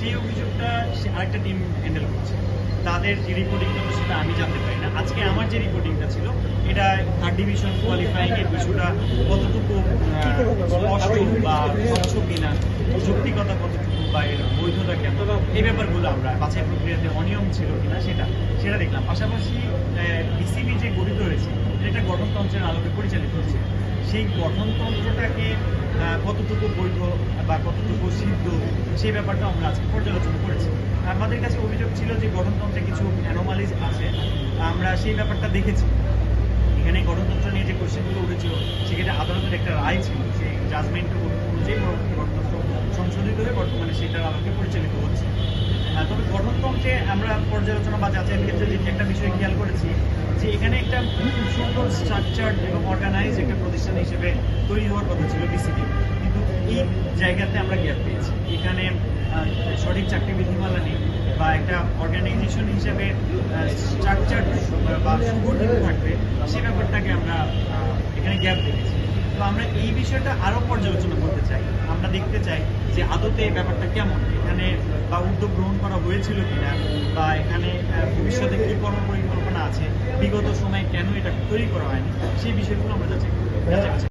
সেই অভিযোগটা আরেকটা টিম হ্যান্ডেল করছে। তাদের যে রিপোর্টিংটা সেটা আমি জানতে পারি না। আজকে আমার যে রিপোর্টিংটা ছিল এটা থার্ড ডিভিশন কোয়ালিফাইং এর বিষয়টা কতটুকু স্পষ্ট বা স্বচ্ছ কিনা, যৌক্তিকতা কতটুকু বা এর বৈধতা কেমন, এই ব্যাপারগুলো আমরা বাছাই প্রক্রিয়াতে অনিয়ম ছিল কিনা সেটা দেখলাম। পাশাপাশি বিসিবি যে গঠিত হয়েছে এটা একটা গঠনতন্ত্রের আলোকে পরিচালিত হচ্ছে। সেই গঠনতন্ত্রটাকে কতটুকু বৈধ বা কতটুকু সিদ্ধ সেই ব্যাপারটা আমরা আজকে পর্যালোচনা করেছি। আমাদের কাছে অভিযোগ ছিল যে গঠনতন্ত্রে কিছু অ্যানোমালিজ আছে, আমরা সেই ব্যাপারটা দেখেছি। এখানে গণতন্ত্র নিয়ে যে কোশ্চেনগুলো উঠেছিল সেক্ষেত্রে আদালতের একটা রায় ছিল, সেই জাজমেন্ট অনুযায়ী গণতন্ত্র সংশোধিত হয়ে বর্তমানে সেটার আলোকে পরিচালিত হচ্ছে। তবে গণতন্ত্রে আমরা পর্যালোচনা বা যাচাইয়ের ক্ষেত্রে যে একটা বিষয় খেয়াল করেছি যে এখানে একটা সুন্দর স্ট্রাকচার্ড এবং অর্গানাইজ একটা প্রতিষ্ঠান হিসেবে তৈরি হওয়ার কথা ছিল বিসিবি, কিন্তু এই জায়গাতে আমরা গ্যাপ পেয়েছি। এখানে সঠিক চাকরি বিধিমালা নেই বা একটা অর্গানাইজেশন হিসেবে স্ট্রাকচার বা সুগঠিত থাকবে সে ব্যাপারটাকে আমরা এখানে গ্যাপ দেখেছি। তো আমরা এই বিষয়টা আরও পর্যালোচনা করতে চাই। আমরা দেখতে চাই যে আদতে এই ব্যাপারটা কেমন, এখানে বা উদ্যোগ গ্রহণ করা হয়েছিল কিনা, বা এখানে ভবিষ্যতে কী কর্মপরিকল্পনা আছে, বিগত সময়ে কেন এটা তৈরি করা হয়নি, সেই বিষয়গুলো আমরা যাচাই করব।